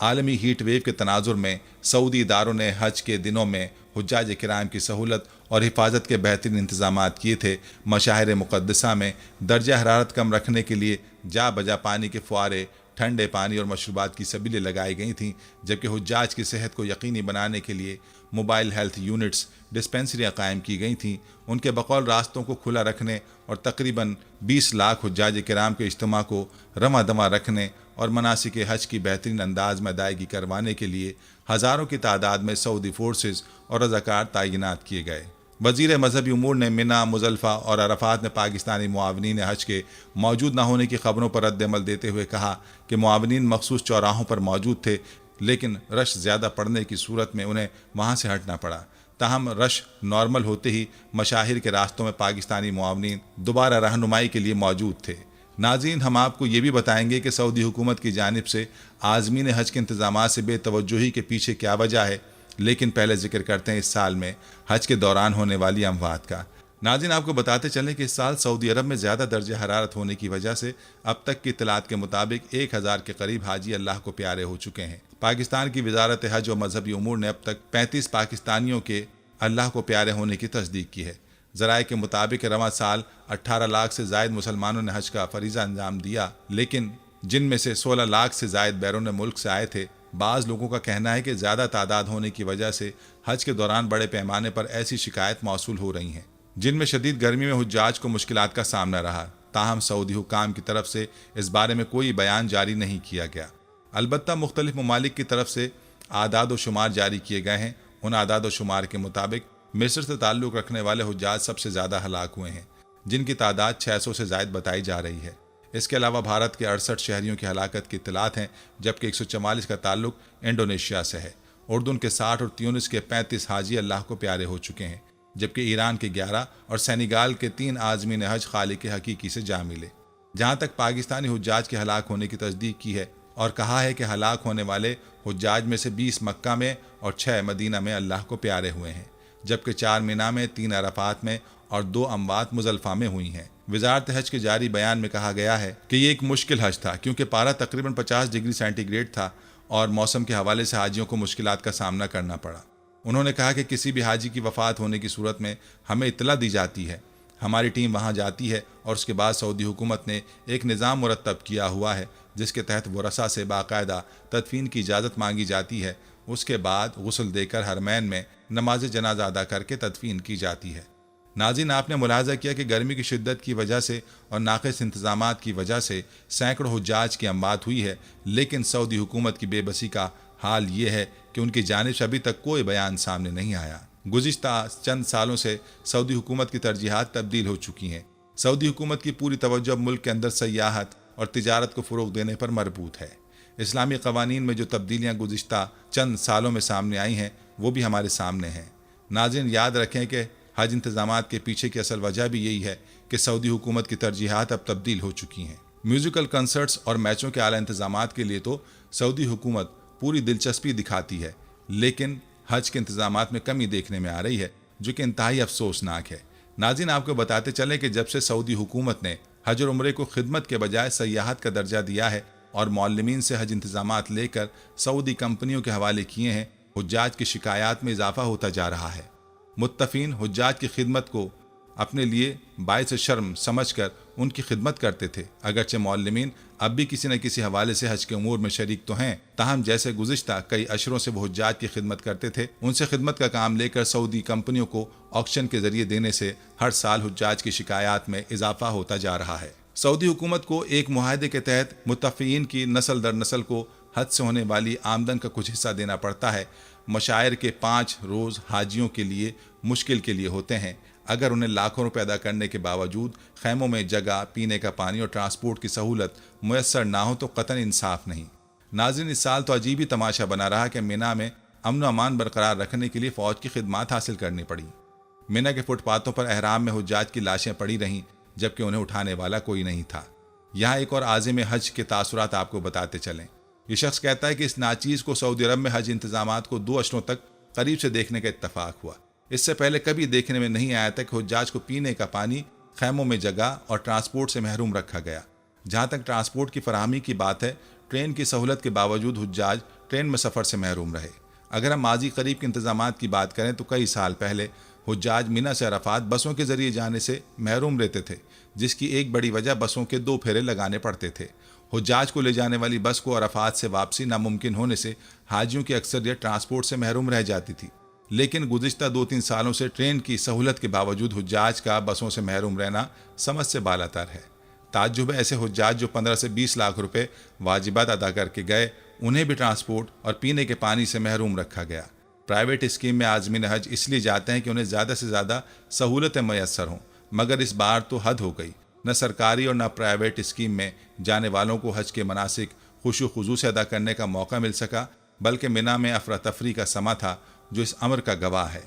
عالمی heat wave کے تناظر میں سعودی اداروں نے حج کے دنوں میں حجاج کرام کی سہولت اور حفاظت کے بہترین انتظامات کیے تھے۔ مشاہر مقدسہ میں درجہ حرارت کم رکھنے کے لیے جا بجا پانی کے فوارے، ٹھنڈے پانی اور مشروبات کی سبیلیں لگائی گئی تھیں، جبکہ حجاج کی صحت کو یقینی بنانے کے لیے موبائل ہیلتھ یونٹس، ڈسپنسریاں قائم کی گئی تھیں۔ ان کے بقول راستوں کو کھلا رکھنے اور تقریباً 20 لاکھ حجاج کرام کے اجتماع کو رواں دواں رکھنے اور مناسک حج کی بہترین انداز میں ادائیگی کروانے کے لیے ہزاروں کی تعداد میں سعودی فورسز اور رضاکار تعینات کیے گئے۔ وزیر مذہبی امور نے منی، مزدلفہ اور عرفات میں پاکستانی معاونین حج کے موجود نہ ہونے کی خبروں پر رد عمل دیتے ہوئے کہا کہ معاونین مخصوص چوراہوں پر موجود تھے، لیکن رش زیادہ پڑنے کی صورت میں انہیں وہاں سے ہٹنا پڑا۔ تاہم رش نارمل ہوتے ہی مشاہر کے راستوں میں پاکستانی معاونین دوبارہ رہنمائی کے لیے موجود تھے۔ ناظرین، ہم آپ کو یہ بھی بتائیں گے کہ سعودی حکومت کی جانب سے عازمین حج کے انتظامات سے بے توجہی کے پیچھے کیا وجہ ہے، لیکن پہلے ذکر کرتے ہیں اس سال میں حج کے دوران ہونے والی اموات کا۔ ناظرین، آپ کو بتاتے چلیں کہ اس سال سعودی عرب میں زیادہ درجہ حرارت ہونے کی وجہ سے اب تک کی اطلاعات کے مطابق 1000 کے قریب حاجی اللہ کو پیارے ہو چکے ہیں۔ پاکستان کی وزارت حج و مذہبی امور نے اب تک 35 پاکستانیوں کے اللہ کو پیارے ہونے کی تصدیق کی ہے۔ ذرائع کے مطابق رواں سال 18 لاکھ سے زائد مسلمانوں نے حج کا فریضہ انجام دیا، لیکن جن میں سے 16 لاکھ سے زائد بیرون ملک سے آئے تھے۔ بعض لوگوں کا کہنا ہے کہ زیادہ تعداد ہونے کی وجہ سے حج کے دوران بڑے پیمانے پر ایسی شکایت موصول ہو رہی ہیں جن میں شدید گرمی میں حجاج کو مشکلات کا سامنا رہا۔ تاہم سعودی حکام کی طرف سے اس بارے میں کوئی بیان جاری نہیں کیا گیا۔ البتہ مختلف ممالک کی طرف سے اعداد و شمار جاری کیے گئے ہیں۔ ان اعداد و شمار کے مطابق مصر سے تعلق رکھنے والے حجاج سب سے زیادہ ہلاک ہوئے ہیں، جن کی تعداد 600 سے زائد بتائی جا رہی ہے۔ اس کے علاوہ بھارت کے 68 شہریوں کی ہلاکت کی اطلاعات ہیں، جبکہ 144 کا تعلق انڈونیشیا سے ہے۔ اردن کے 60 اور تیونس کے 35 حاجی اللہ کو پیارے ہو چکے ہیں، جبکہ ایران کے 11 اور سینیگال کے 3 عازمین حج خالق حقیقی سے جا ملے۔ جہاں تک پاکستانی حجاج کے ہلاک ہونے کی تصدیق کی ہے اور کہا ہے کہ ہلاک ہونے والے حجاج میں سے 20 مکہ میں اور 6 مدینہ میں اللہ کو پیارے ہوئے ہیں، جبکہ 4 مینا میں، 3 عرفات میں اور 2 اموات مزدلفہ میں ہوئی ہیں۔ وزارت حج کے جاری بیان میں کہا گیا ہے کہ یہ ایک مشکل حج تھا، کیونکہ پارہ تقریباً 50 ڈگری سینٹی گریڈ تھا اور موسم کے حوالے سے حاجیوں کو مشکلات کا سامنا کرنا پڑا۔ انہوں نے کہا کہ کسی بھی حاجی کی وفات ہونے کی صورت میں ہمیں اطلاع دی جاتی ہے، ہماری ٹیم وہاں جاتی ہے اور اس کے بعد سعودی حکومت نے ایک نظام مرتب کیا ہوا ہے جس کے تحت ورثاء سے باقاعدہ تدفین کی اجازت مانگی جاتی ہے۔ اس کے بعد غسل دے کر حرمین میں نماز جنازہ ادا کر کے تدفین کی جاتی ہے۔ ناظرین، آپ نے ملاحظہ کیا کہ گرمی کی شدت کی وجہ سے اور ناقص انتظامات کی وجہ سے سینکڑوں حجاج کی اموات ہوئی ہے، لیکن سعودی حکومت کی بے بسی کا حال یہ ہے کہ ان کی جانب سے ابھی تک کوئی بیان سامنے نہیں آیا۔ گزشتہ چند سالوں سے سعودی حکومت کی ترجیحات تبدیل ہو چکی ہیں۔ سعودی حکومت کی پوری توجہ اب ملک کے اندر سیاحت اور تجارت کو فروغ دینے پر مربوط ہے۔ اسلامی قوانین میں جو تبدیلیاں گزشتہ چند سالوں میں سامنے آئی ہیں وہ بھی ہمارے سامنے ہیں۔ ناظرین، یاد رکھیں کہ حج انتظامات کے پیچھے کی اصل وجہ بھی یہی ہے کہ سعودی حکومت کی ترجیحات اب تبدیل ہو چکی ہیں۔ میوزیکل کنسرٹس اور میچوں کے اعلیٰ انتظامات کے لیے تو سعودی حکومت پوری دلچسپی دکھاتی ہے، لیکن حج کے انتظامات میں کمی دیکھنے میں آ رہی ہے، جو کہ انتہائی افسوسناک ہے۔ ناظرین، آپ کو بتاتے چلیں کہ جب سے سعودی حکومت نے حج اور عمرے کو خدمت کے بجائے سیاحت کا درجہ دیا ہے اور معلمین سے حج انتظامات لے کر سعودی کمپنیوں کے حوالے کیے ہیں، حجاج کی شکایات میں اضافہ ہوتا جا رہا ہے۔ متفقین حجاج کی خدمت کو اپنے لیے باعث شرم سمجھ کر ان کی خدمت کرتے تھے۔ اگرچہ معلمین اب بھی کسی نہ کسی حوالے سے حج کے امور میں شریک تو ہیں، تاہم جیسے گزشتہ کئی اشروں سے وہ حجاج کی خدمت کرتے تھے، ان سے خدمت کا کام لے کر سعودی کمپنیوں کو آکشن کے ذریعے دینے سے ہر سال حجاج کی شکایات میں اضافہ ہوتا جا رہا ہے۔ سعودی حکومت کو ایک معاہدے کے تحت متفقین کی نسل در نسل کو حج سے ہونے والی آمدن کا کچھ حصہ دینا پڑتا ہے۔ مشاعر کے 5 روز حاجیوں کے لیے مشکل کے لیے ہوتے ہیں۔ اگر انہیں لاکھوں روپے ادا کرنے کے باوجود خیموں میں جگہ، پینے کا پانی اور ٹرانسپورٹ کی سہولت میسر نہ ہو تو قطعاً انصاف نہیں۔ ناظرین، اس سال تو عجیب ہی تماشا بنا رہا کہ مینا میں امن و امان برقرار رکھنے کے لیے فوج کی خدمات حاصل کرنی پڑی۔ مینا کے فٹ پاتھوں پر احرام میں حجاج کی لاشیں پڑی رہیں، جبکہ انہیں اٹھانے والا کوئی نہیں تھا۔ یہاں ایک اور عازم حج کے تاثرات آپ کو بتاتے چلیں۔ یہ شخص کہتا ہے کہ اس ناچیز کو سعودی عرب میں حج انتظامات کو 2 اشروں تک قریب سے دیکھنے کا اتفاق ہوا۔ اس سے پہلے کبھی دیکھنے میں نہیں آیا تھا کہ حجاج کو پینے کا پانی، خیموں میں جگہ اور ٹرانسپورٹ سے محروم رکھا گیا۔ جہاں تک ٹرانسپورٹ کی فراہمی کی بات ہے، ٹرین کی سہولت کے باوجود حجاج ٹرین میں سفر سے محروم رہے۔ اگر ہم ماضی قریب کے انتظامات کی بات کریں تو کئی سال پہلے حجاج مینا سے عرفات بسوں کے ذریعے جانے سے محروم رہتے تھے، جس کی ایک بڑی وجہ بسوں کے 2 پھیرے لگانے پڑتے تھے۔ حجاج کو لے جانے والی بس کو عرفات سے واپسی ناممکن ہونے سے حاجیوں کی اکثریت ٹرانسپورٹ سے محروم رہ جاتی تھی، لیکن گزشتہ 2-3 سالوں سے ٹرین کی سہولت کے باوجود حجاج کا بسوں سے محروم رہنا سمجھ سے بالاتر ہے۔ تعجب ہے ایسے حجاج جو 15 سے 20 لاکھ روپے واجبات ادا کر کے گئے، انہیں بھی ٹرانسپورٹ اور پینے کے پانی سے محروم رکھا گیا۔ پرائیویٹ اسکیم میں عازمین حج اس لیے جاتے ہیں کہ انہیں زیادہ سے زیادہ سہولتیں میسر ہوں، مگر اس بار تو حد ہو گئی۔ نہ سرکاری اور نہ پرائیویٹ اسکیم میں جانے والوں کو حج کے مناسک خشوع و خضوع سے ادا کرنے کا موقع مل سکا، بلکہ منا میں افراتفری کا سما تھا جو اس امر کا گواہ ہے۔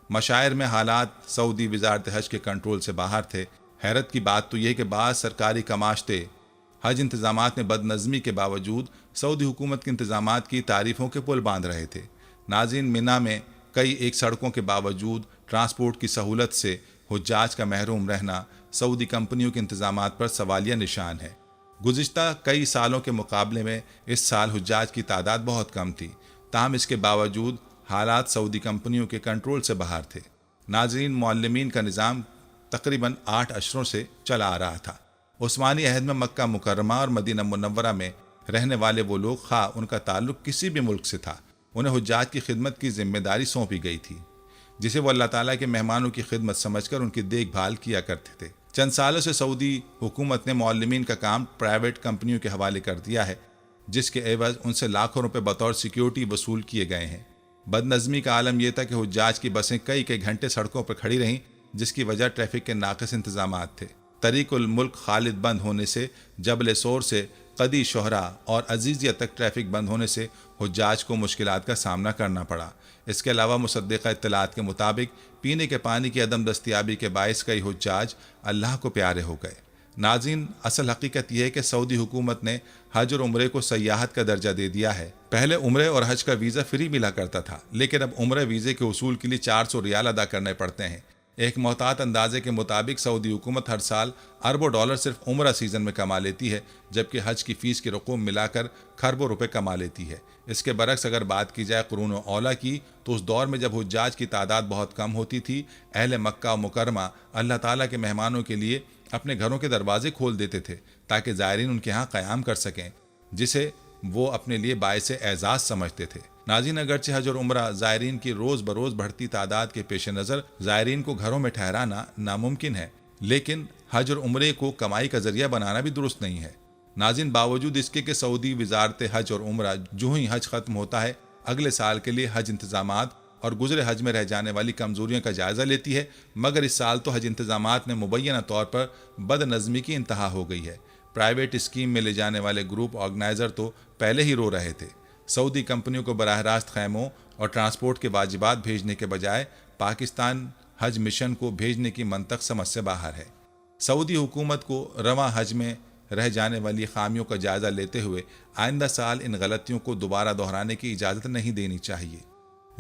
مشاعر میں حالات سعودی وزارت حج کے کنٹرول سے باہر تھے۔ حیرت کی بات تو یہ کہ بعض سرکاری کماشتے حج انتظامات میں بد نظمی کے باوجود سعودی حکومت کے انتظامات کی تعریفوں کے پل باندھ رہے تھے۔ ناظرین، منا میں کئی ایک سڑکوں کے باوجود ٹرانسپورٹ کی سہولت سے حجاج کا محروم رہنا سعودی کمپنیوں کے انتظامات پر سوالیہ نشان ہے۔ گزشتہ کئی سالوں کے مقابلے میں اس سال حجاج کی تعداد بہت کم تھی، تاہم اس کے باوجود حالات سعودی کمپنیوں کے کنٹرول سے باہر تھے۔ ناظرین، معلمین کا نظام تقریباً 8 عشروں سے چلا آ رہا تھا۔ عثمانی عہد میں مکہ مکرمہ اور مدینہ منورہ میں رہنے والے وہ لوگ، خواہ ان کا تعلق کسی بھی ملک سے تھا، انہیں حجاج کی خدمت کی ذمہ داری سونپی گئی تھی، جسے وہ اللہ تعالیٰ کے مہمانوں کی خدمت سمجھ کر ان کی دیکھ بھال کیا کرتے تھے۔ چند سالوں سے سعودی حکومت نے معلمین کا کام پرائیویٹ کمپنیوں کے حوالے کر دیا ہے، جس کے عوض ان سے لاکھوں روپے بطور سیکیورٹی وصول کیے گئے ہیں۔ بد نظمی کا عالم یہ تھا کہ حجاج کی بسیں کئی گھنٹے سڑکوں پر کھڑی رہیں، جس کی وجہ ٹریفک کے ناقص انتظامات تھے۔ طریق الملک خالد بند ہونے سے، جبل سور سے قدی شہرہ اور عزیزیہ تک ٹریفک بند ہونے سے حجاج کو مشکلات کا سامنا کرنا پڑا۔ اس کے علاوہ مصدقہ اطلاعات کے مطابق پینے کے پانی کی عدم دستیابی کے باعث کئی حجاج اللہ کو پیارے ہو گئے۔ ناظرین، اصل حقیقت یہ ہے کہ سعودی حکومت نے حج اور عمرے کو سیاحت کا درجہ دے دیا ہے۔ پہلے عمرے اور حج کا ویزا فری ملا کرتا تھا، لیکن اب عمرے ویزے کے حصول کے لیے 400 ریال ادا کرنے پڑتے ہیں۔ ایک محتاط اندازے کے مطابق سعودی حکومت ہر سال اربوں ڈالر صرف عمرہ سیزن میں کما لیتی ہے، جبکہ حج کی فیس کی رقوم ملا کر کھربوں روپے کما لیتی ہے۔ اس کے برعکس اگر بات کی جائے قرون اولیٰ کی، تو اس دور میں جب حجاج کی تعداد بہت کم ہوتی تھی، اہل مکہ و مکرمہ اللہ تعالیٰ کے مہمانوں کے لیے اپنے گھروں کے دروازے کھول دیتے تھے تاکہ زائرین ان کے ہاں قیام کر سکیں، جسے وہ اپنے لیے باعث اعزاز سمجھتے تھے۔ ناظرین، اگرچہ حج اور عمرہ زائرین کی روز بروز بڑھتی تعداد کے پیش نظر زائرین کو گھروں میں ٹھہرانا ناممکن ہے، لیکن حج اور عمرے کو کمائی کا ذریعہ بنانا بھی درست نہیں ہے۔ ناظرین، باوجود اس کے کہ سعودی وزارت حج اور عمرہ جو ہی حج ختم ہوتا ہے اگلے سال کے لیے حج انتظامات اور گزرے حج میں رہ جانے والی کمزوریوں کا جائزہ لیتی ہے، مگر اس سال تو حج انتظامات میں مبینہ طور پر بد نظمی کی انتہا ہو گئی ہے۔ پرائیویٹ اسکیم میں لے جانے والے گروپ آرگنائزر تو پہلے ہی رو رہے تھے۔ سعودی کمپنیوں کو براہ راست خیموں اور ٹرانسپورٹ کے واجبات بھیجنے کے بجائے پاکستان حج مشن کو بھیجنے کی منطق سمجھ سے باہر ہے۔ سعودی حکومت کو رواں حج میں رہ جانے والی خامیوں کا جائزہ لیتے ہوئے آئندہ سال ان غلطیوں کو دوبارہ دہرانے کی اجازت نہیں دینی چاہیے۔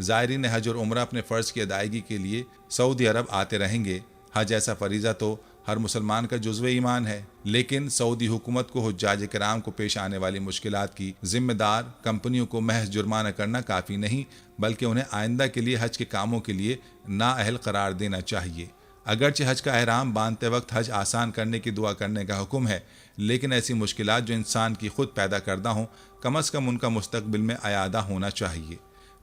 زائرین حج اور عمرہ اپنے فرض کی ادائیگی کے لیے سعودی عرب آتے رہیں گے۔ حج ایسا فریضہ تو ہر مسلمان کا جزو ایمان ہے، لیکن سعودی حکومت کو حجاج کرام کو پیش آنے والی مشکلات کی ذمہ دار کمپنیوں کو محض جرمانہ کرنا کافی نہیں، بلکہ انہیں آئندہ کے لیے حج کے کاموں کے لیے نااہل قرار دینا چاہیے۔ اگرچہ حج کا احرام باندھتے وقت حج آسان کرنے کی دعا کرنے کا حکم ہے، لیکن ایسی مشکلات جو انسان کی خود پیدا کردہ ہوں، کم از کم ان کا مستقبل میں اعادہ ہونا چاہیے۔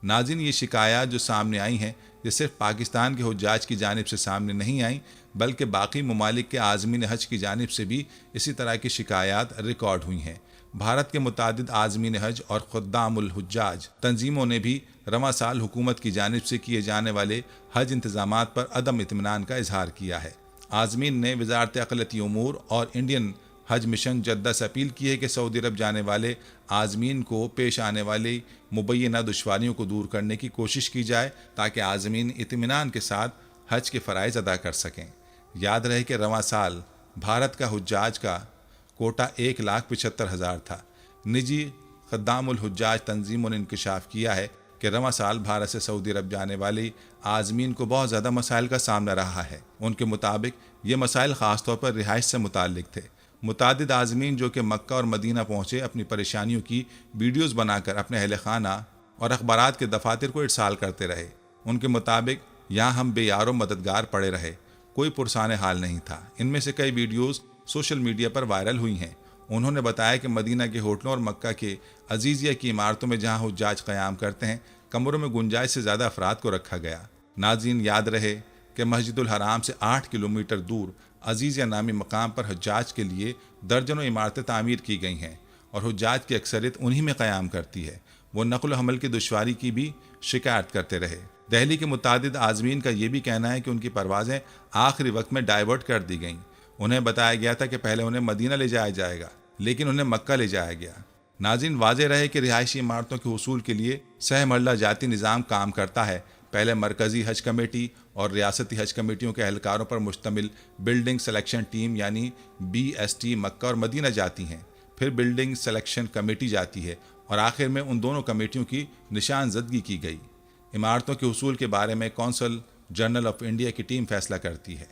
ناظرین، یہ شکایات جو سامنے آئی ہیں، یہ صرف پاکستان کے حجاج کی جانب سے سامنے نہیں آئیں، بلکہ باقی ممالک کے عازمین حج کی جانب سے بھی اسی طرح کی شکایات ریکارڈ ہوئی ہیں۔ بھارت کے متعدد عازمین حج اور خدام الحجاج تنظیموں نے بھی رواں سال حکومت کی جانب سے کیے جانے والے حج انتظامات پر عدم اطمینان کا اظہار کیا ہے۔ عازمین نے وزارت اقلیتی امور اور انڈین حج مشن جدہ سے اپیل کی ہے کہ سعودی عرب جانے والے عازمین کو پیش آنے والی مبینہ دشواریوں کو دور کرنے کی کوشش کی جائے تاکہ عازمین اطمینان کے ساتھ حج کے فرائض ادا کر سکیں۔ یاد رہے کہ رواں سال بھارت کا حجاج کا کوٹا 1,75,000 تھا۔ نجی خدام الحجاج تنظیموں نے انکشاف کیا ہے کہ رواں سال بھارت سے سعودی عرب جانے والی عازمین کو بہت زیادہ مسائل کا سامنا رہا ہے۔ ان کے مطابق یہ مسائل خاص طور پر رہائش سے متعلق تھے۔ متعدد عازمین جو کہ مکہ اور مدینہ پہنچے اپنی پریشانیوں کی ویڈیوز بنا کر اپنے اہل خانہ اور اخبارات کے دفاتر کو ارسال کرتے رہے۔ ان کے مطابق یہاں ہم بے یار و مددگار پڑے رہے، کوئی پرسان حال نہیں تھا۔ ان میں سے کئی ویڈیوز سوشل میڈیا پر وائرل ہوئی ہیں۔ انہوں نے بتایا کہ مدینہ کے ہوٹلوں اور مکہ کے عزیزیہ کی عمارتوں میں جہاں حجاج قیام کرتے ہیں، کمروں میں گنجائش سے زیادہ افراد کو رکھا گیا۔ ناظرین، یاد رہے کہ مسجد الحرام سے 8 کلومیٹر دور عزیزیہ نامی مقام پر حجاج کے لیے درجنوں عمارتیں تعمیر کی گئی ہیں اور حجاج کی اکثریت انہی میں قیام کرتی ہے۔ وہ نقل و حمل کی دشواری کی بھی شکایت کرتے رہے۔ دہلی کے متعدد عازمین کا یہ بھی کہنا ہے کہ ان کی پروازیں آخری وقت میں ڈائیورٹ کر دی گئیں۔ انہیں بتایا گیا تھا کہ پہلے انہیں مدینہ لے جایا جائے گا، لیکن انہیں مکہ لے جایا گیا۔ ناظرین، واضح رہے کہ رہائشی عمارتوں کے حصول کے لیے سہ مرحلہ جاتی نظام کام کرتا ہے۔ پہلے مرکزی حج کمیٹی اور ریاستی حج کمیٹیوں کے اہلکاروں پر مشتمل بلڈنگ سلیکشن ٹیم یعنی BST مکہ اور مدینہ جاتی ہیں، پھر بلڈنگ سلیکشن کمیٹی جاتی ہے اور آخر میں ان دونوں کمیٹیوں کی نشان زدگی کی گئی۔ عمارتوں کے حصول کے بارے میں کونسل جنرل آف انڈیا کی ٹیم فیصلہ کرتی ہے۔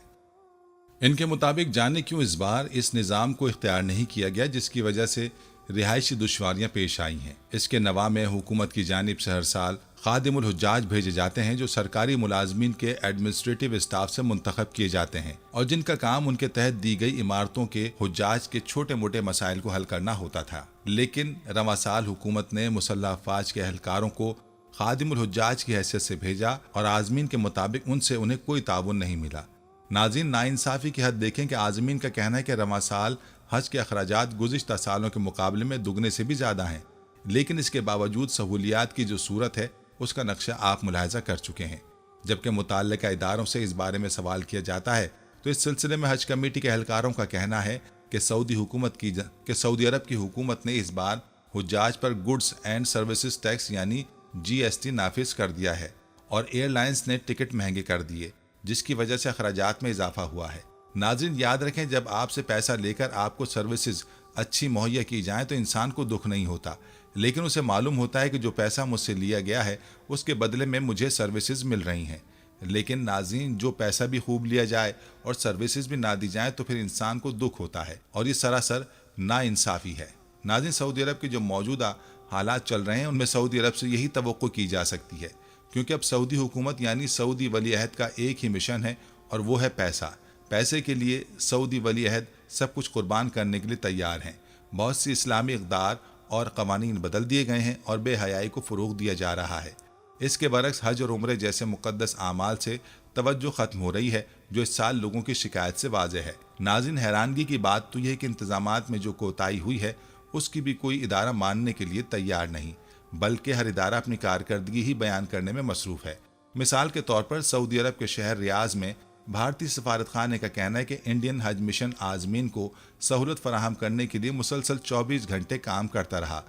ان کے مطابق جانے کیوں اس بار اس نظام کو اختیار نہیں کیا گیا، جس کی وجہ سے رہائشی دشواریاں پیش آئی ہیں۔ اس کے نواح میں حکومت کی جانب سے ہر سال خادم الحجاج بھیجے جاتے ہیں جو سرکاری ملازمین کے ایڈمنسٹریٹو اسٹاف سے منتخب کیے جاتے ہیں اور جن کا کام ان کے تحت دی گئی عمارتوں کے حجاج کے چھوٹے موٹے مسائل کو حل کرنا ہوتا تھا۔ لیکن رواں سال حکومت نے مسلح افواج کے اہلکاروں کو خادم الحجاج کی حیثیت سے بھیجا اور عازمین کے مطابق ان سے انہیں کوئی تعاون نہیں ملا۔ ناظرین، ناانصافی کی حد دیکھیں کہ عازمین کا کہنا ہے کہ رواں سال حج کے اخراجات گزشتہ سالوں کے مقابلے میں دگنے سے بھی زیادہ ہیں، لیکن اس کے باوجود سہولیات کی جو صورت ہے اس کا نقشہ آپ ملاحظہ کر چکے ہیں۔ جبکہ متعلقہ اداروں سے اس بارے میں سوال کیا جاتا ہے تو اس سلسلے میں حج کمیٹی کے اہلکاروں کا کہنا ہے کہ سعودی عرب کی حکومت نے اس بار حجاج پر گڈز اینڈ سروسز ٹیکس یعنی GST نافذ کر دیا ہے اور ایئر لائنز نے ٹکٹ مہنگے کر دیے، جس کی وجہ سے اخراجات میں اضافہ ہوا ہے۔ ناظرین، یاد رکھیں جب آپ سے پیسہ لے کر آپ کو سروسز اچھی مہیا کی جائیں تو انسان کو دکھ نہیں ہوتا، لیکن اسے معلوم ہوتا ہے کہ جو پیسہ مجھ سے لیا گیا ہے اس کے بدلے میں مجھے سروسز مل رہی ہیں۔ لیکن ناظرین، جو پیسہ بھی خوب لیا جائے اور سروسز بھی نہ دی جائیں تو پھر انسان کو دکھ ہوتا ہے اور یہ سراسر ناانصافی ہے۔ ناظرین، سعودی عرب کے جو موجودہ حالات چل رہے ہیں ان میں سعودی عرب سے یہی توقع کی جا سکتی ہے، کیونکہ اب سعودی حکومت یعنی سعودی ولی عہد کا ایک ہی مشن ہے اور وہ ہے پیسہ۔ پیسے کے لیے سعودی ولی عہد سب کچھ قربان کرنے کے لیے تیار ہیں۔ بہت سی اسلامی اقدار اور قوانین بدل دیے گئے ہیں اور بے حیائی کو فروغ دیا جا رہا ہے۔ اس کے برعکس حج اور عمرے جیسے مقدس اعمال سے توجہ ختم ہو رہی ہے، جو اس سال لوگوں کی شکایت سے واضح ہے۔ ناظرین، حیرانگی کی بات تو یہ ہے کہ انتظامات میں جو کوتاہی ہوئی ہے اس کی بھی کوئی ادارہ ماننے کے لیے تیار نہیں، بلکہ ہر ادارہ اپنی کارکردگی ہی بیان کرنے میں مصروف ہے۔ مثال کے طور پر سعودی عرب کے شہر ریاض میں بھارتی سفارت خانے کا کہنا ہے کہ انڈین حج مشن عازمین کو سہولت فراہم کرنے کے لیے مسلسل 24 گھنٹے کام کرتا رہا۔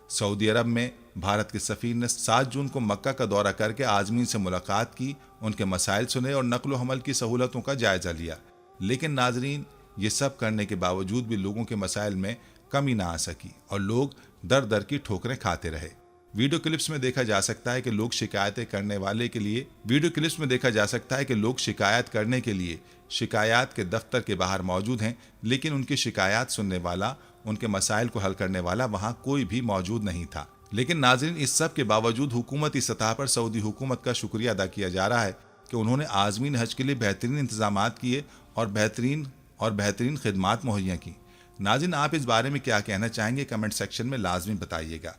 سعودی عرب میں بھارت کے سفیر نے 7 جون کو مکہ کا دورہ کر کے عازمین سے ملاقات کی، ان کے مسائل سنے اور نقل و حمل کی سہولتوں کا جائزہ لیا۔ لیکن ناظرین، یہ سب کرنے کے باوجود بھی لوگوں کے مسائل میں کمی نہ آ سکی اور لوگ در در کی ٹھوکریں کھاتے رہے۔ ویڈیو کلپس میں دیکھا جا سکتا ہے کہ لوگ شکایت کرنے کے لیے شکایات کے دفتر کے باہر موجود ہیں، لیکن ان کی شکایات سننے والا، ان کے مسائل کو حل کرنے والا وہاں کوئی بھی موجود نہیں تھا۔ لیکن ناظرین، اس سب کے باوجود حکومتی سطح پر سعودی حکومت کا شکریہ ادا کیا جا رہا ہے کہ انہوں نے عازمین حج کے لیے بہترین انتظامات کیے اور بہترین خدمات مہیا کی۔ ناظرین، آپ اس بارے میں کیا کہنا چاہیں گے؟ کمنٹ سیکشن میں لازمی بتائیے گا۔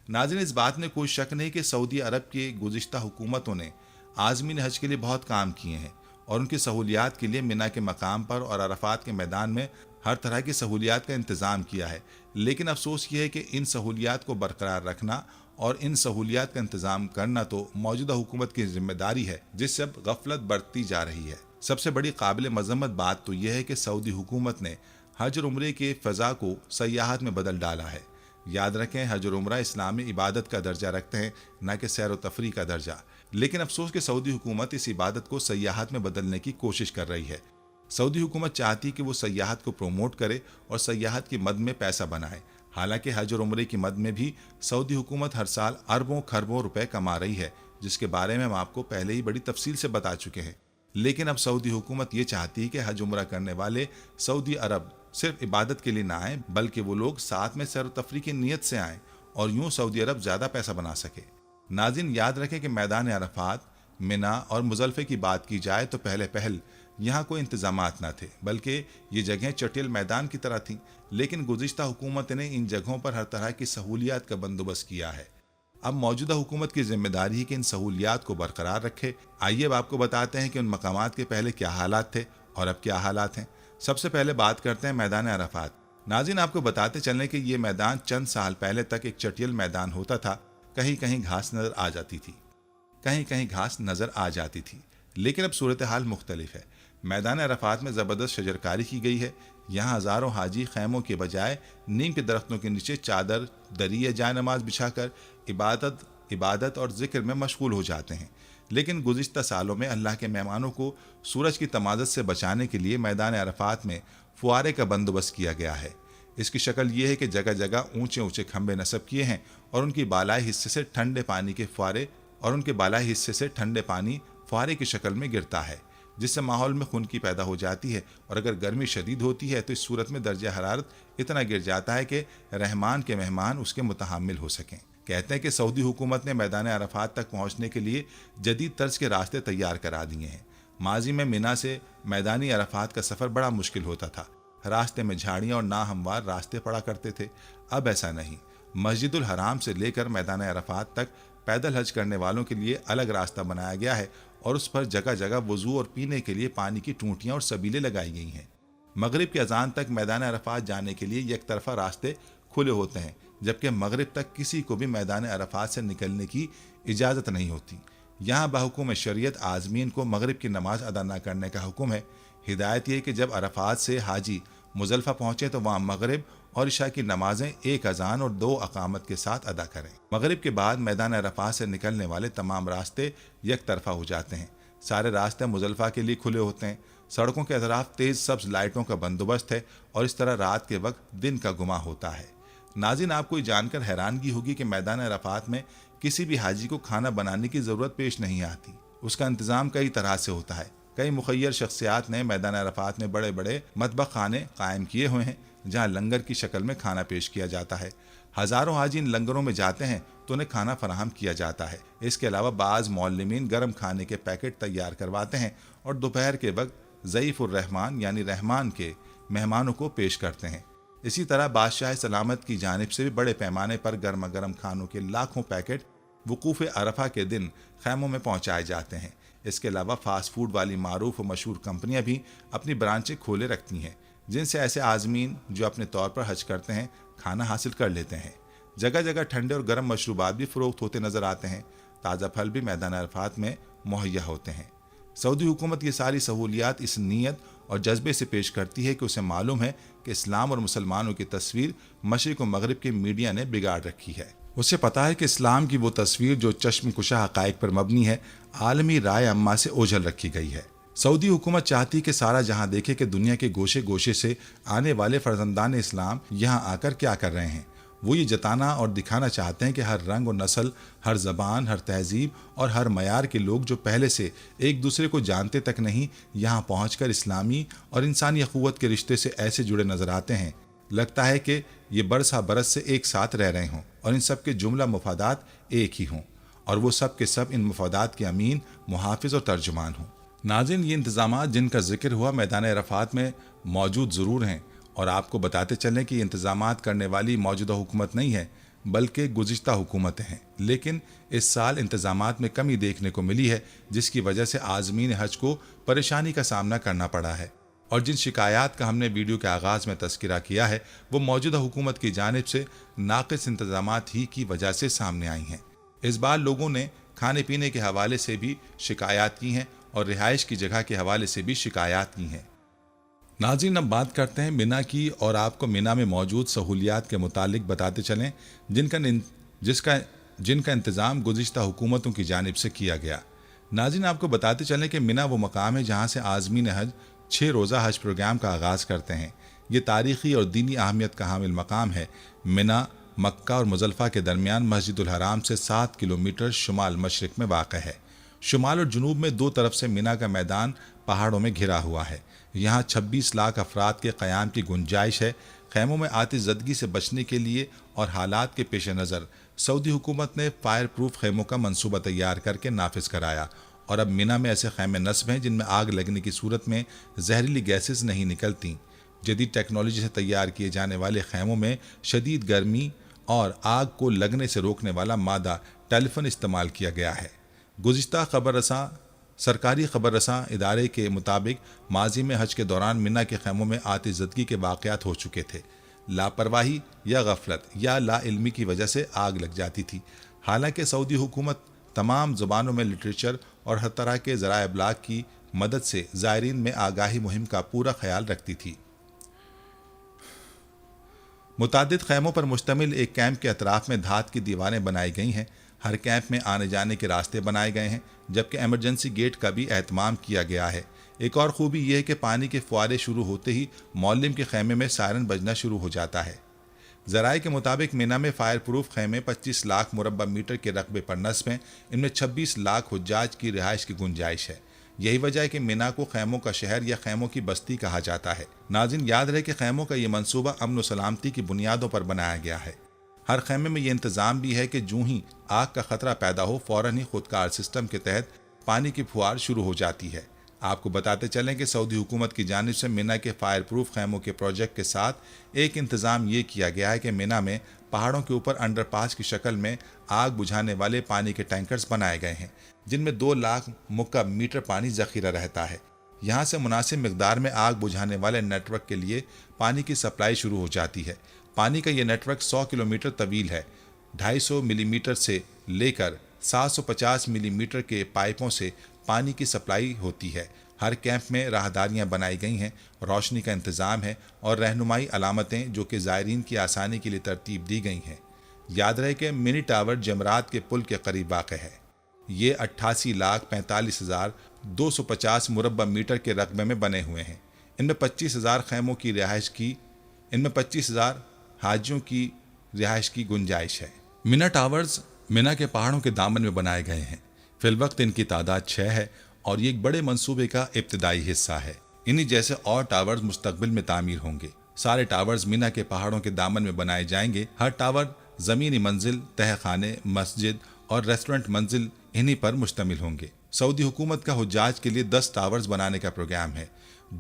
ناظرین، اس بات میں کوئی شک نہیں کہ سعودی عرب کی گزشتہ حکومتوں نے عازمین حج کے لیے بہت کام کیے ہیں اور ان کی سہولیات کے لیے مینا کے مقام پر اور عرفات کے میدان میں ہر طرح کی سہولیات کا انتظام کیا ہے۔ لیکن افسوس یہ ہے کہ ان سہولیات کو برقرار رکھنا اور ان سہولیات کا انتظام کرنا تو موجودہ حکومت کی ذمہ داری ہے، جس سے اب غفلت برتی جا رہی ہے۔ سب سے بڑی قابل مذمت بات تو یہ ہے کہ سعودی حکومت نے حج اور عمرے کے فضا کو سیاحت میں بدل ڈالا ہے۔ یاد رکھیں، حج اور عمرہ اسلامی عبادت کا درجہ رکھتے ہیں، نہ کہ سیر و تفریح کا درجہ۔ لیکن افسوس کہ سعودی حکومت اس عبادت کو سیاحت میں بدلنے کی کوشش کر رہی ہے۔ سعودی حکومت چاہتی کہ وہ سیاحت کو پروموٹ کرے اور سیاحت کی مد میں پیسہ بنائے۔ حالانکہ حج اور عمرے کی مد میں بھی سعودی حکومت ہر سال اربوں کھربوں روپے کما رہی ہے، جس کے بارے میں ہم آپ کو پہلے ہی بڑی تفصیل سے بتا چکے ہیں۔ لیکن اب سعودی حکومت یہ چاہتی ہے کہ حج عمرہ کرنے والے سعودی عرب صرف عبادت کے لیے نہ آئیں بلکہ وہ لوگ ساتھ میں سیر و تفریح کی نیت سے آئیں اور یوں سعودی عرب زیادہ پیسہ بنا سکے۔ ناظرین یاد رکھیں کہ میدان عرفات، منا اور مزدلفہ کی بات کی جائے تو پہل یہاں کوئی انتظامات نہ تھے، بلکہ یہ جگہیں چٹیل میدان کی طرح تھیں، لیکن گزشتہ حکومت نے ان جگہوں پر ہر طرح کی سہولیات کا بندوبست کیا ہے۔ اب موجودہ حکومت کی ذمہ داری ہے کہ ان سہولیات کو برقرار رکھے۔ آئیے اب آپ کو بتاتے ہیں کہ ان مقامات کے پہلے کیا حالات تھے اور اب کیا حالات ہیں۔ سب سے پہلے بات کرتے ہیں میدان عرفات۔ ناظرین آپ کو بتاتے چلیں کہ یہ میدان چند سال پہلے تک ایک چٹیل میدان ہوتا تھا، کہیں کہیں گھاس نظر آ جاتی تھی، لیکن اب صورتحال مختلف ہے۔ میدان عرفات میں زبردست شجرکاری کی گئی ہے۔ یہاں ہزاروں حاجی خیموں کے بجائے نیم کے درختوں کے نیچے چادر، دری یا جائے نماز بچھا کر عبادت اور ذکر میں مشغول ہو جاتے ہیں۔ لیکن گزشتہ سالوں میں اللہ کے مہمانوں کو سورج کی تمازت سے بچانے کے لیے میدان عرفات میں فوارے کا بندوبست کیا گیا ہے۔ اس کی شکل یہ ہے کہ جگہ جگہ اونچے کھمبے نصب کیے ہیں اور ان کی بالائی حصے سے ٹھنڈے پانی فوارے کی شکل میں گرتا ہے، جس سے ماحول میں خنکی پیدا ہو جاتی ہے، اور اگر گرمی شدید ہوتی ہے تو اس صورت میں درجہ حرارت اتنا گر جاتا ہے کہ رحمان کے مہمان اس کے متحمل ہو سکیں۔ کہتے ہیں کہ سعودی حکومت نے میدان عرفات تک پہنچنے کے لیے جدید طرز کے راستے تیار کرا دیے ہیں۔ ماضی میں منا سے میدانی عرفات کا سفر بڑا مشکل ہوتا تھا، راستے میں جھاڑیاں اور ناہموار راستے پڑا کرتے تھے۔ اب ایسا نہیں، مسجد الحرام سے لے کر میدان عرفات تک پیدل حج کرنے والوں کے لیے الگ راستہ بنایا گیا ہے اور اس پر جگہ جگہ وضو اور پینے کے لیے پانی کی ٹونٹیاں اور سبیلیں لگائی گئی ہیں۔ مغرب کی اذان تک میدان عرفات جانے کے لیے یک طرفہ راستے کھلے ہوتے ہیں، جبکہ مغرب تک کسی کو بھی میدان عرفات سے نکلنے کی اجازت نہیں ہوتی۔ یہاں بحکم شریعت عازمین کو مغرب کی نماز ادا نہ کرنے کا حکم ہے۔ ہدایت یہ کہ جب عرفات سے حاجی مزدلفہ پہنچے تو وہاں مغرب اور عشاء کی نمازیں ایک اذان اور 2 اقامت کے ساتھ ادا کریں۔ مغرب کے بعد میدان عرفات سے نکلنے والے تمام راستے یک طرفہ ہو جاتے ہیں۔ سارے راستے مزدلفہ کے لیے کھلے ہوتے ہیں۔ سڑکوں کے اطراف تیز سبز لائٹوں کا بندوبست ہے اور اس طرح رات کے وقت دن کا گما ہوتا ہے۔ ناظرین آپ کو یہ جان کر حیرانگی ہوگی کہ میدان عرفات میں کسی بھی حاجی کو کھانا بنانے کی ضرورت پیش نہیں آتی۔ اس کا انتظام کئی طرح سے ہوتا ہے۔ کئی مخیر شخصیات نے میدان عرفات میں بڑے بڑے مطبخ خانے قائم کیے ہوئے ہیں جہاں لنگر کی شکل میں کھانا پیش کیا جاتا ہے۔ ہزاروں حاجی ان لنگروں میں جاتے ہیں تو انہیں کھانا فراہم کیا جاتا ہے۔ اس کے علاوہ بعض معلمین گرم کھانے کے پیکٹ تیار کرواتے ہیں اور دوپہر کے وقت ضعیف الرحمان یعنی رحمان کے مہمانوں کو پیش کرتے ہیں۔ اسی طرح بادشاہ سلامت کی جانب سے بھی بڑے پیمانے پر گرما گرم کھانوں کے لاکھوں پیکٹ وقوف عرفہ کے دن خیموں میں پہنچائے جاتے ہیں۔ اس کے علاوہ فاسٹ فوڈ والی معروف و مشہور کمپنیاں بھی اپنی برانچیں کھولے رکھتی ہیں، جن سے ایسے عازمین جو اپنے طور پر حج کرتے ہیں کھانا حاصل کر لیتے ہیں۔ جگہ جگہ ٹھنڈے اور گرم مشروبات بھی فروخت ہوتے نظر آتے ہیں۔ تازہ پھل بھی میدان عرفات میں مہیا ہوتے ہیں۔ سعودی حکومت یہ ساری سہولیات اس نیت اور جذبے سے پیش کرتی ہے کہ اسے معلوم ہے کہ اسلام اور مسلمانوں کی تصویر مشرق و مغرب کے میڈیا نے بگاڑ رکھی ہے۔ اسے پتا ہے کہ اسلام کی وہ تصویر جو چشم کشا حقائق پر مبنی ہے عالمی رائے عامہ سے اوجھل رکھی گئی ہے۔ سعودی حکومت چاہتی کہ سارا جہاں دیکھے کہ دنیا کے گوشے گوشے سے آنے والے فرزندان اسلام یہاں آ کر کیا کر رہے ہیں۔ وہ یہ جتانا اور دکھانا چاہتے ہیں کہ ہر رنگ و نسل، ہر زبان، ہر تہذیب اور ہر معیار کے لوگ جو پہلے سے ایک دوسرے کو جانتے تک نہیں، یہاں پہنچ کر اسلامی اور انسانی اخوت کے رشتے سے ایسے جڑے نظر آتے ہیں، لگتا ہے کہ یہ برس ہا برس سے ایک ساتھ رہ رہے ہوں اور ان سب کے جملہ مفادات ایک ہی ہوں، اور وہ سب کے سب ان مفادات کے امین، محافظ اور ترجمان ہوں۔ ناظرین یہ انتظامات جن کا ذکر ہوا میدان عرفات میں موجود ضرور ہیں، اور آپ کو بتاتے چلیں کہ یہ انتظامات کرنے والی موجودہ حکومت نہیں ہے بلکہ گزشتہ حکومتیں ہیں، لیکن اس سال انتظامات میں کمی دیکھنے کو ملی ہے، جس کی وجہ سے عازمین حج کو پریشانی کا سامنا کرنا پڑا ہے، اور جن شکایات کا ہم نے ویڈیو کے آغاز میں تذکرہ کیا ہے وہ موجودہ حکومت کی جانب سے ناقص انتظامات ہی کی وجہ سے سامنے آئی ہیں۔ اس بار لوگوں نے کھانے پینے کے حوالے سے بھی شکایات کی ہیں اور رہائش کی جگہ کے حوالے سے بھی شکایات کی ہیں۔ ناظرین اب بات کرتے ہیں منا کی، اور آپ کو منا میں موجود سہولیات کے متعلق بتاتے چلیں جن کا انتظام گزشتہ حکومتوں کی جانب سے کیا گیا۔ ناظرین آپ کو بتاتے چلیں کہ منا وہ مقام ہے جہاں سے عازمین حج 6 روزہ حج پروگرام کا آغاز کرتے ہیں۔ یہ تاریخی اور دینی اہمیت کا حامل مقام ہے۔ منا مکہ اور مزدلفہ کے درمیان مسجد الحرام سے 7 کلومیٹر شمال مشرق میں واقع ہے۔ شمال اور جنوب میں دو طرف سے مینا کا میدان پہاڑوں میں گھرا ہوا ہے۔ یہاں 26 لاکھ افراد کے قیام کی گنجائش ہے۔ خیموں میں آتش زدگی سے بچنے کے لیے اور حالات کے پیش نظر سعودی حکومت نے فائر پروف خیموں کا منصوبہ تیار کر کے نافذ کرایا، اور اب مینا میں ایسے خیمے نصب ہیں جن میں آگ لگنے کی صورت میں زہریلی گیسز نہیں نکلتی۔ جدید ٹیکنالوجی سے تیار کیے جانے والے خیموں میں شدید گرمی اور آگ کو لگنے سے روکنے والا مادہ ٹیلیفن استعمال کیا گیا ہے۔ گزشتہ سرکاری خبر رساں ادارے کے مطابق ماضی میں حج کے دوران مینا کے خیموں میں آتش زدگی کے واقعات ہو چکے تھے۔ لاپرواہی یا غفلت یا لا علمی کی وجہ سے آگ لگ جاتی تھی۔ حالانکہ سعودی حکومت تمام زبانوں میں لٹریچر اور ہر طرح کے ذرائع ابلاغ کی مدد سے زائرین میں آگاہی مہم کا پورا خیال رکھتی تھی۔ متعدد خیموں پر مشتمل ایک کیمپ کے اطراف میں دھات کی دیواریں بنائی گئی ہیں۔ ہر کیمپ میں آنے جانے کے راستے بنائے گئے ہیں، جبکہ ایمرجنسی گیٹ کا بھی اہتمام کیا گیا ہے۔ ایک اور خوبی یہ ہے کہ پانی کے فوارے شروع ہوتے ہی معلم کے خیمے میں سائرن بجنا شروع ہو جاتا ہے۔ ذرائع کے مطابق مینا میں فائر پروف خیمے 25 لاکھ مربع میٹر کے رقبے پر نصب ہیں۔ ان میں 26 لاکھ حجاج کی رہائش کی گنجائش ہے۔ یہی وجہ ہے کہ مینا کو خیموں کا شہر یا خیموں کی بستی کہا جاتا ہے۔ ناظرین، یاد رہے کہ خیموں کا یہ منصوبہ امن و سلامتی کی بنیادوں پر بنایا گیا ہے۔ ہر خیمے میں یہ انتظام بھی ہے کہ جوں ہی آگ کا خطرہ پیدا ہو فوراً ہی خودکار سسٹم کے تحت پانی کی پھوار شروع ہو جاتی ہے۔ آپ کو بتاتے چلیں کہ سعودی حکومت کی جانب سے مینا کے فائر پروف خیموں کے پروجیکٹ کے ساتھ ایک انتظام یہ کیا گیا ہے کہ مینا میں پہاڑوں کے اوپر انڈر پاس کی شکل میں آگ بجھانے والے پانی کے ٹینکرز بنائے گئے ہیں، جن میں 2 لاکھ مکعب میٹر پانی ذخیرہ رہتا ہے۔ یہاں سے مناسب مقدار میں آگ بجھانے والے نیٹ ورک کے لیے پانی کی سپلائی شروع ہو جاتی ہے۔ پانی کا یہ نیٹ ورک 100 کلومیٹر طویل ہے۔ 250 ملی میٹر سے لے کر 750 ملی میٹر کے پائپوں سے پانی کی سپلائی ہوتی ہے۔ ہر کیمپ میں راہداریاں بنائی گئی ہیں، روشنی کا انتظام ہے اور رہنمائی علامتیں جو کہ زائرین کی آسانی کے لیے ترتیب دی گئی ہیں۔ یاد رہے کہ منی ٹاور جمرات کے پل کے قریب واقع ہے۔ یہ 88,45,250 مربع میٹر کے رقبے میں بنے ہوئے ہیں۔ ان میں 25,000 خیموں کی رہائش کی 25,000 حاجیوں کی رہائش کی گنجائش ہے۔ مینا ٹاورز مینا کے پہاڑوں کے دامن میں بنائے گئے ہیں۔ فی الوقت ان کی تعداد 6 ہے اور یہ ایک بڑے منصوبے کا ابتدائی حصہ ہے۔ انہی جیسے اور ٹاورز مستقبل میں تعمیر ہوں گے۔ سارے ٹاورز مینا کے پہاڑوں کے دامن میں بنائے جائیں گے۔ ہر ٹاور زمینی منزل، تہہ خانے، مسجد اور ریسٹورنٹ منزل انہی پر مشتمل ہوں گے۔ سعودی حکومت کا حجاج کے لیے 10 ٹاورز بنانے کا پروگرام ہے۔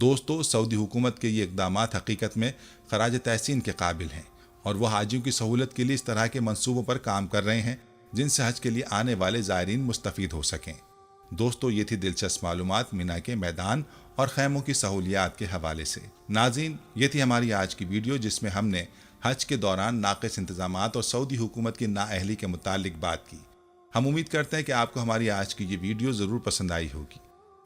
دوستو، سعودی حکومت کے یہ اقدامات حقیقت میں خراج تحسین کے قابل ہیں، اور وہ حاجیوں کی سہولت کے لیے اس طرح کے منصوبوں پر کام کر رہے ہیں جن سے حج کے لیے آنے والے زائرین مستفید ہو سکیں۔ دوستو، یہ تھی دلچسپ معلومات مینا کے میدان اور خیموں کی سہولیات کے حوالے سے۔ ناظرین، یہ تھی ہماری آج کی ویڈیو جس میں ہم نے حج کے دوران ناقص انتظامات اور سعودی حکومت کی نااہلی کے متعلق بات کی۔ ہم امید کرتے ہیں کہ آپ کو ہماری آج کی یہ ویڈیو ضرور پسند آئی ہوگی۔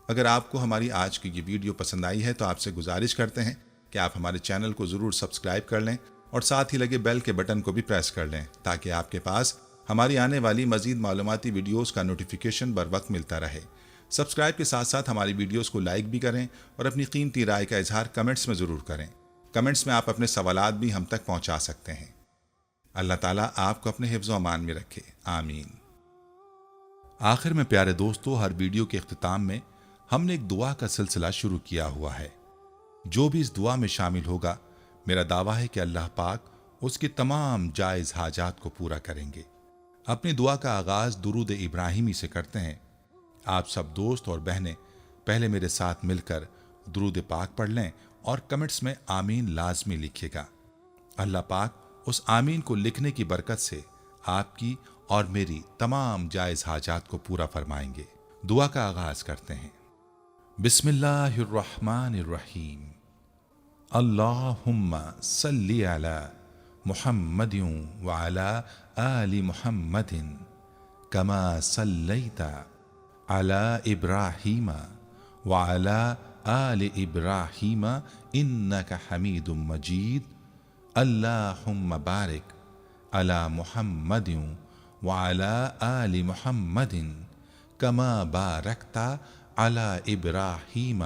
اگر آپ کو ہماری آج کی یہ ویڈیو پسند آئی ہے تو آپ سے گزارش کرتے ہیں کہ آپ ہمارے چینل کو ضرور سبسکرائب کر لیں اور ساتھ ہی لگے بیل کے بٹن کو بھی پریس کر لیں تاکہ آپ کے پاس ہماری آنے والی مزید معلوماتی ویڈیوز کا نوٹیفیکیشن بر وقت ملتا رہے۔ سبسکرائب کے ساتھ ساتھ ہماری ویڈیوز کو لائک بھی کریں اور اپنی قیمتی رائے کا اظہار کمنٹس میں ضرور کریں۔ کمنٹس میں آپ اپنے سوالات بھی ہم تک پہنچا سکتے ہیں۔ اللہ تعالیٰ آپ کو اپنے حفظ و امان میں رکھے، آمین۔ آخر میں پیارے دوستو، ہر ویڈیو کے اختتام میں ہم نے ایک دعا کا سلسلہ شروع کیا ہوا ہے۔ جو بھی اس دعا میں شامل ہوگا، میرا دعویٰ ہے کہ اللہ پاک اس کی تمام جائز حاجات کو پورا کریں گے۔ اپنی دعا کا آغاز درود ابراہیمی سے کرتے ہیں۔ آپ سب دوست اور بہنیں پہلے میرے ساتھ مل کر درود پاک پڑھ لیں اور کمنٹس میں آمین لازمی لکھیے گا۔ اللہ پاک اس آمین کو لکھنے کی برکت سے آپ کی اور میری تمام جائز حاجات کو پورا فرمائیں گے۔ دعا کا آغاز کرتے ہیں۔ بسم اللہ الرحمن الرحیم۔ اللہم صلی علی محمد وعلی آل محمد کما صلیت علی ابراہیم وعلی آل ابراہیم انک حمید مجید۔ اللہم بارک علی محمد وعلی آل محمد کما بارکت علی ابراہیم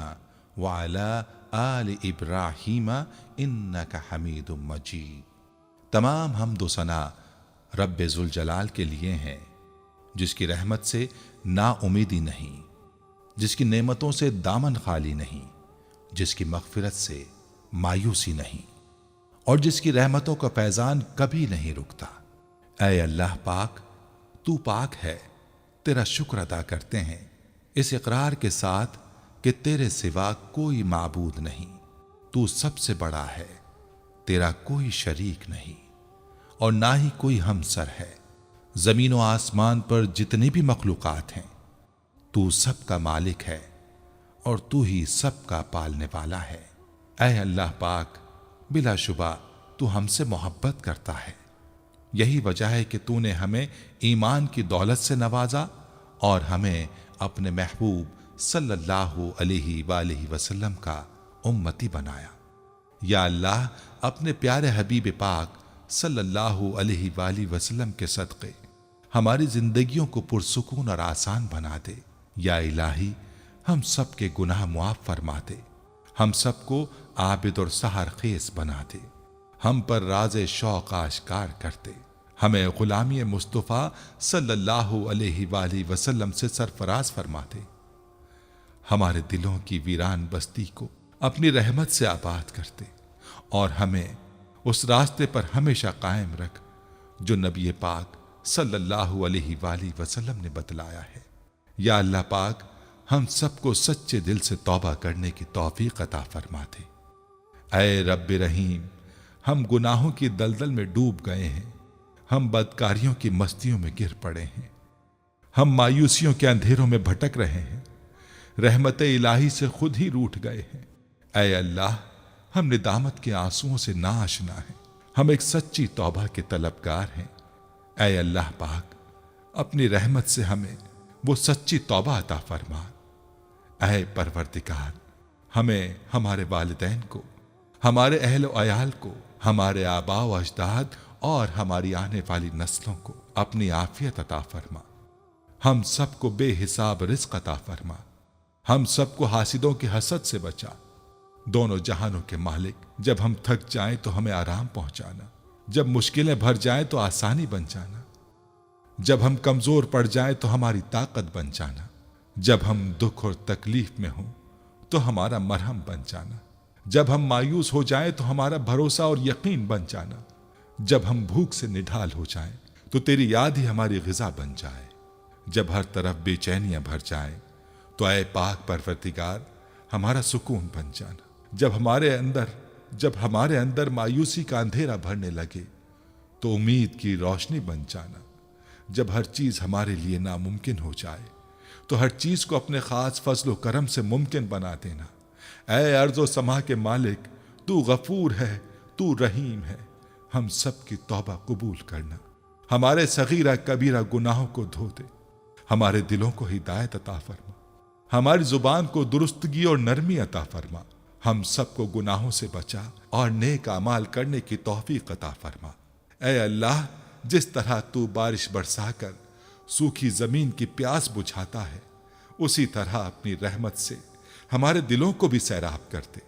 وعلی آل ابراہیم انک حمید مجید۔ تمام حمد و ثنا رب ذوالجلال کے لیے ہیں جس کی رحمت سے نا امیدی نہیں، جس کی نعمتوں سے دامن خالی نہیں، جس کی مغفرت سے مایوسی نہیں، اور جس کی رحمتوں کا فیضان کبھی نہیں رکتا۔ اے اللہ پاک، تو پاک ہے، تیرا شکر ادا کرتے ہیں اس اقرار کے ساتھ کہ تیرے سوا کوئی معبود نہیں، تو سب سے بڑا ہے، تیرا کوئی شریک نہیں اور نہ ہی کوئی ہمسر ہے۔ زمین و آسمان پر جتنی بھی مخلوقات ہیں تو سب کا مالک ہے اور تو ہی سب کا پالنے والا ہے۔ اے اللہ پاک، بلا شبہ تو ہم سے محبت کرتا ہے، یہی وجہ ہے کہ تو نے ہمیں ایمان کی دولت سے نوازا اور ہمیں اپنے محبوب صلی اللہ علیہ وآلہ وسلم کا امتی بنایا۔ یا اللہ، اپنے پیارے حبیب پاک صلی اللہ علیہ وآلہ وسلم کے صدقے ہماری زندگیوں کو پرسکون اور آسان بنا دے۔ یا الہی، ہم سب کے گناہ معاف فرما دے، ہم سب کو عابد اور سحر خیز بنا دے، ہم پر راز شوق آشکار کر دے، ہمیں غلامی مصطفیٰ صلی اللہ علیہ وآلہ وسلم سے سرفراز فرما دے، ہمارے دلوں کی ویران بستی کو اپنی رحمت سے آباد کر دے اور ہمیں اس راستے پر ہمیشہ قائم رکھ جو نبی پاک صلی اللہ علیہ وآلہ وسلم نے بتلایا ہے۔ یا اللہ پاک، ہم سب کو سچے دل سے توبہ کرنے کی توفیق عطا فرما دے۔ اے رب رحیم، ہم گناہوں کی دلدل میں ڈوب گئے ہیں، ہم بدکاریوں کی مستیوں میں گر پڑے ہیں، ہم مایوسیوں کے اندھیروں میں بھٹک رہے ہیں، رحمت الہی سے خود ہی روٹھ گئے ہیں۔ اے اللہ، ہم ندامت کے آنسوؤں سے ناآشنا ہیں، ہم ایک سچی توبہ کے طلبگار ہیں۔ اے اللہ پاک، اپنی رحمت سے ہمیں وہ سچی توبہ عطا فرما۔ اے پروردگار، ہمیں، ہمارے والدین کو، ہمارے اہل و عیال کو، ہمارے آباء و اجداد اور ہماری آنے والی نسلوں کو اپنی عافیت عطا فرما، ہم سب کو بے حساب رزق عطا فرما، ہم سب کو حاسدوں کی حسد سے بچا۔ دونوں جہانوں کے مالک، جب ہم تھک جائیں تو ہمیں آرام پہنچانا، جب مشکلیں بھر جائیں تو آسانی بن جانا، جب ہم کمزور پڑ جائیں تو ہماری طاقت بن جانا، جب ہم دکھ اور تکلیف میں ہوں تو ہمارا مرہم بن جانا، جب ہم مایوس ہو جائیں تو ہمارا بھروسہ اور یقین بن جانا، جب ہم بھوک سے نڈھال ہو جائیں تو تیری یاد ہی ہماری غذا بن جائے، جب ہر طرف بے چینیاں بھر جائیں تو اے پاک پروردگار ہمارا سکون بن جانا، جب ہمارے اندر مایوسی کا اندھیرا بھرنے لگے تو امید کی روشنی بن جانا، جب ہر چیز ہمارے لیے ناممکن ہو جائے تو ہر چیز کو اپنے خاص فضل و کرم سے ممکن بنا دینا۔ اے ارض و سما کے مالک، تو غفور ہے، تو رحیم ہے، ہم سب کی توبہ قبول کرنا، ہمارے صغیرہ کبیرہ گناہوں کو دھو دے، ہمارے دلوں کو ہدایت عطا فرما، ہماری زبان کو درستگی اور نرمی عطا فرما، ہم سب کو گناہوں سے بچا اور نیک اعمال کرنے کی توفیق عطا فرما۔ اے اللہ، جس طرح تو بارش برسا کر سوکھی زمین کی پیاس بجھاتا ہے، اسی طرح اپنی رحمت سے ہمارے دلوں کو بھی سیراب کر دے۔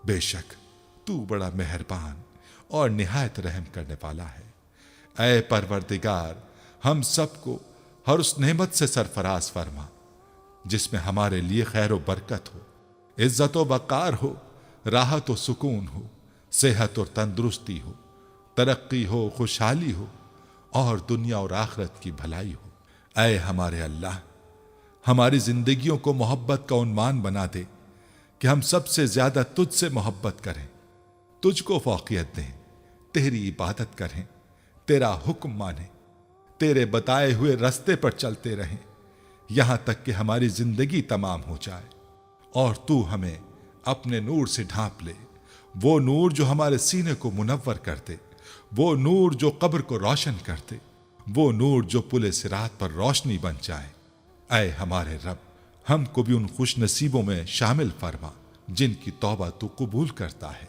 بے شک تو بڑا مہربان اور نہایت رحم کرنے والا ہے۔ اے پروردگار، ہم سب کو ہر اس نعمت سے سرفراز فرما جس میں ہمارے لیے خیر و برکت ہو، عزت و وقار ہو، راحت و سکون ہو، صحت اور تندرستی ہو، ترقی ہو، خوشحالی ہو اور دنیا اور آخرت کی بھلائی ہو۔ اے ہمارے اللہ، ہماری زندگیوں کو محبت کا عنوان بنا دے کہ ہم سب سے زیادہ تجھ سے محبت کریں، تجھ کو فوقیت دیں، تیری عبادت کریں، تیرا حکم مانیں، تیرے بتائے ہوئے رستے پر چلتے رہیں یہاں تک کہ ہماری زندگی تمام ہو جائے اور تو ہمیں اپنے نور سے ڈھانپ لے، وہ نور جو ہمارے سینے کو منور کر دے، وہ نور جو قبر کو روشن کر دے، وہ نور جو پل صراط پر روشنی بن جائے۔ اے ہمارے رب، ہم کو بھی ان خوش نصیبوں میں شامل فرما جن کی توبہ تو قبول کرتا ہے،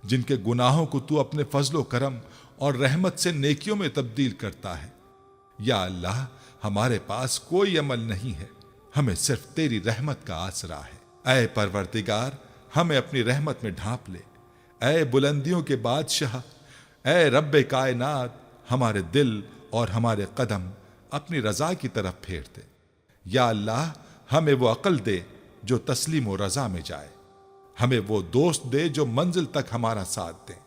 جن کے گناہوں کو تو اپنے فضل و کرم اور رحمت سے نیکیوں میں تبدیل کرتا ہے۔ یا اللہ، ہمارے پاس کوئی عمل نہیں ہے، ہمیں صرف تیری رحمت کا آسرا ہے۔ اے پروردگار، ہمیں اپنی رحمت میں ڈھانپ لے۔ اے بلندیوں کے بادشاہ، اے رب کائنات، ہمارے دل اور ہمارے قدم اپنی رضا کی طرف پھیر دے۔ یا اللہ ہمیں وہ عقل دے جو تسلیم و رضا میں جائے، ہمیں وہ دوست دے جو منزل تک ہمارا ساتھ دیں،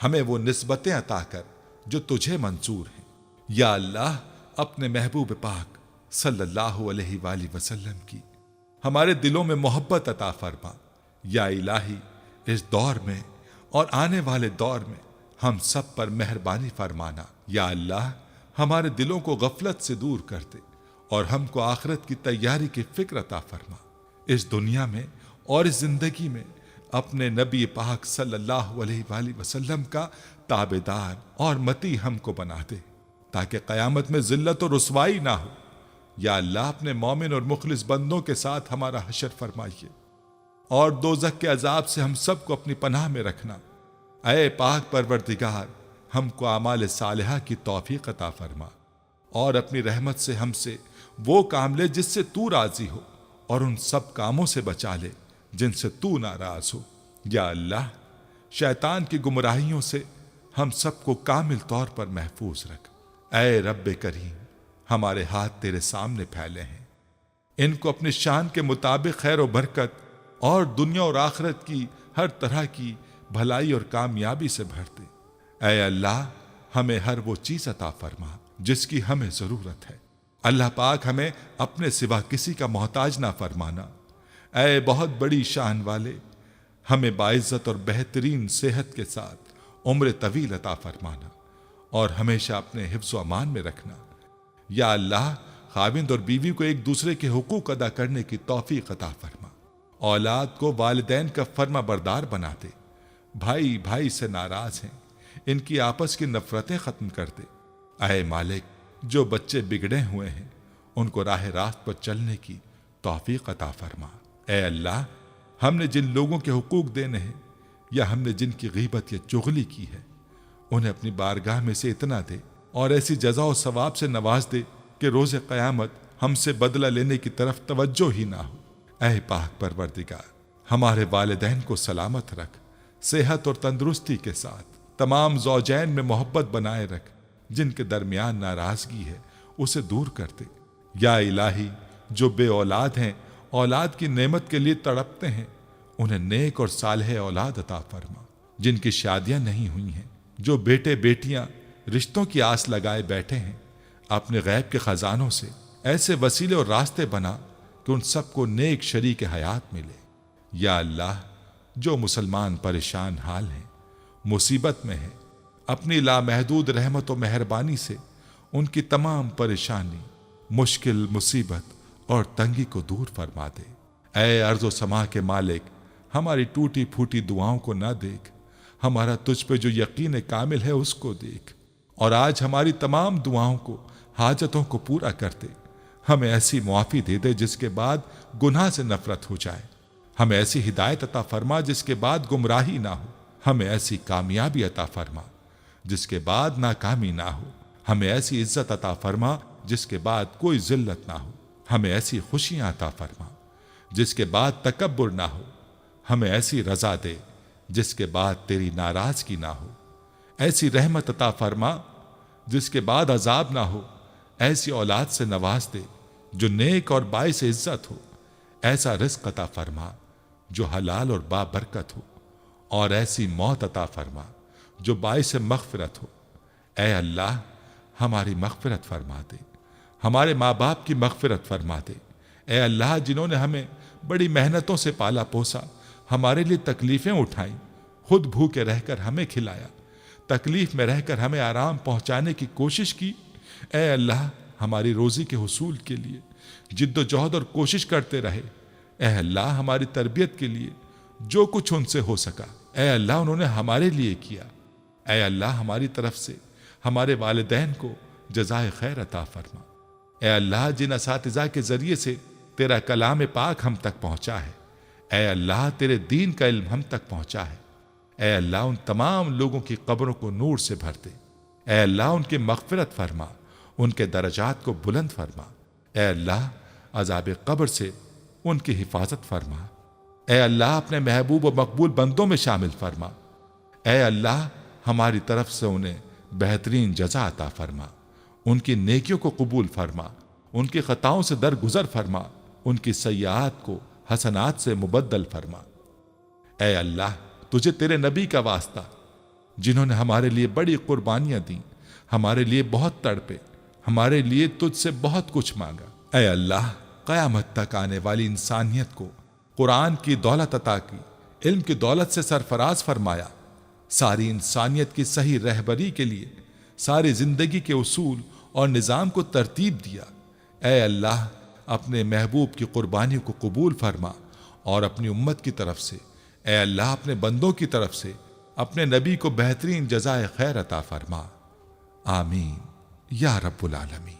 ہمیں وہ نسبتیں عطا کر جو تجھے منظور ہیں۔ یا اللہ اپنے محبوب پاک صلی اللہ علیہ وآلہ وسلم کی ہمارے دلوں میں محبت عطا فرما۔ یا الہی اس دور میں اور آنے والے دور میں ہم سب پر مہربانی فرمانا۔ یا اللہ ہمارے دلوں کو غفلت سے دور کر دے اور ہم کو آخرت کی تیاری کی فکر عطا فرما۔ اس دنیا میں اور اس زندگی میں اپنے نبی پاک صلی اللہ علیہ وآلہ وسلم کا تابعدار اور متی ہم کو بنا دے تاکہ قیامت میں ذلت و رسوائی نہ ہو۔ یا اللہ اپنے مومن اور مخلص بندوں کے ساتھ ہمارا حشر فرمائیے اور دوزخ کے عذاب سے ہم سب کو اپنی پناہ میں رکھنا۔ اے پاک پروردگار ہم کو اعمال صالحہ کی توفیق عطا فرما اور اپنی رحمت سے ہم سے وہ کام لے جس سے تو راضی ہو اور ان سب کاموں سے بچا لے جن سے تو ناراض ہو۔ یا اللہ شیطان کی گمراہیوں سے ہم سب کو کامل طور پر محفوظ رکھ۔ اے رب کریم ہمارے ہاتھ تیرے سامنے پھیلے ہیں، ان کو اپنی شان کے مطابق خیر و برکت اور دنیا اور آخرت کی ہر طرح کی بھلائی اور کامیابی سے بھر دے۔ اے اللہ ہمیں ہر وہ چیز عطا فرما جس کی ہمیں ضرورت ہے۔ اللہ پاک ہمیں اپنے سوا کسی کا محتاج نہ فرمانا۔ اے بہت بڑی شان والے ہمیں باعزت اور بہترین صحت کے ساتھ عمر طویل عطا فرمانا اور ہمیشہ اپنے حفظ و امان میں رکھنا۔ یا اللہ خاوند اور بیوی کو ایک دوسرے کے حقوق ادا کرنے کی توفیق عطا فرما، اولاد کو والدین کا فرما بردار بنا دے، بھائی بھائی سے ناراض ہیں ان کی آپس کی نفرتیں ختم کر دے۔ اے مالک جو بچے بگڑے ہوئے ہیں ان کو راہ راست پر چلنے کی توفیق عطا فرما۔ اے اللہ ہم نے جن لوگوں کے حقوق دینے ہیں یا ہم نے جن کی غیبت یا چغلی کی ہے انہیں اپنی بارگاہ میں سے اتنا دے اور ایسی جزا و ثواب سے نواز دے کہ روز قیامت ہم سے بدلہ لینے کی طرف توجہ ہی نہ ہو۔ اے پاک پروردگار ہمارے والدین کو سلامت رکھ، صحت اور تندرستی کے ساتھ تمام زوجین میں محبت بنائے رکھ، جن کے درمیان ناراضگی ہے اسے دور کر دے۔ یا الہی جو بے اولاد ہیں اولاد کی نعمت کے لیے تڑپتے ہیں انہیں نیک اور صالح اولاد عطا فرما۔ جن کی شادیاں نہیں ہوئی ہیں، جو بیٹے بیٹیاں رشتوں کی آس لگائے بیٹھے ہیں، اپنے غیب کے خزانوں سے ایسے وسیلے اور راستے بنا کہ ان سب کو نیک شریک حیات ملے۔ یا اللہ جو مسلمان پریشان حال ہیں، مصیبت میں ہیں، اپنی لامحدود رحمت و مہربانی سے ان کی تمام پریشانی، مشکل، مصیبت اور تنگی کو دور فرما دے۔ اے ارض و سما کے مالک ہماری ٹوٹی پھوٹی دعاؤں کو نہ دیکھ، ہمارا تجھ پہ جو یقین کامل ہے اس کو دیکھ اور آج ہماری تمام دعاؤں کو، حاجتوں کو پورا کر دے۔ ہمیں ایسی معافی دے دے جس کے بعد گناہ سے نفرت ہو جائے، ہمیں ایسی ہدایت عطا فرما جس کے بعد گمراہی نہ ہو، ہمیں ایسی کامیابی عطا فرما جس کے بعد ناکامی نہ ہو، ہمیں ایسی عزت عطا فرما جس کے بعد کوئی ذلت نہ ہو، ہمیں ایسی خوشیاں عطا فرما جس کے بعد تکبر نہ ہو، ہمیں ایسی رضا دے جس کے بعد تیری ناراضگی نہ ہو، ایسی رحمت عطا فرما جس کے بعد عذاب نہ ہو، ایسی اولاد سے نواز دے جو نیک اور باعث عزت ہو، ایسا رزق عطا فرما جو حلال اور بابرکت ہو، اور ایسی موت عطا فرما جو باعث مغفرت ہو۔ اے اللہ ہماری مغفرت فرما دے، ہمارے ماں باپ کی مغفرت فرما دے۔ اے اللہ جنہوں نے ہمیں بڑی محنتوں سے پالا پوسا، ہمارے لیے تکلیفیں اٹھائیں، خود بھوکے رہ کر ہمیں کھلایا، تکلیف میں رہ کر ہمیں آرام پہنچانے کی کوشش کی، اے اللہ ہماری روزی کے حصول کے لیے جد و جہد اور کوشش کرتے رہے۔ اے اللہ ہماری تربیت کے لیے جو کچھ ان سے ہو سکا اے اللہ انہوں نے ہمارے لیے کیا۔ اے اللہ ہماری طرف سے ہمارے والدین کو جزائے خیر عطا فرما۔ اے اللہ جن اساتذہ کے ذریعے سے تیرا کلام پاک ہم تک پہنچا ہے، اے اللہ تیرے دین کا علم ہم تک پہنچا ہے، اے اللہ ان تمام لوگوں کی قبروں کو نور سے بھر دے۔ اے اللہ ان کی مغفرت فرما، ان کے درجات کو بلند فرما۔ اے اللہ عذاب قبر سے ان کی حفاظت فرما۔ اے اللہ اپنے محبوب و مقبول بندوں میں شامل فرما۔ اے اللہ ہماری طرف سے انہیں بہترین جزا عطا فرما، ان کی نیکیوں کو قبول فرما، ان کی خطاؤں سے درگزر فرما، ان کی سیئات کو حسنات سے مبدل فرما۔ اے اللہ، تجھے تیرے نبی کا واسطہ جنہوں نے ہمارے لیے بڑی قربانیاں دیں، ہمارے لیے بہت تڑپے، ہمارے لیے تجھ سے بہت کچھ مانگا۔ اے اللہ، قیامت تک آنے والی انسانیت کو قرآن کی دولت عطا کی، علم کی دولت سے سرفراز فرمایا، ساری انسانیت کی صحیح رہبری کے لیے ساری زندگی کے اصول اور نظام کو ترتیب دیا۔ اے اللہ، اپنے محبوب کی قربانیوں کو قبول فرما اور اپنی امت کی طرف سے، اے اللہ، اپنے بندوں کی طرف سے اپنے نبی کو بہترین جزائے خیر عطا فرما۔ آمین یا رب العالمین۔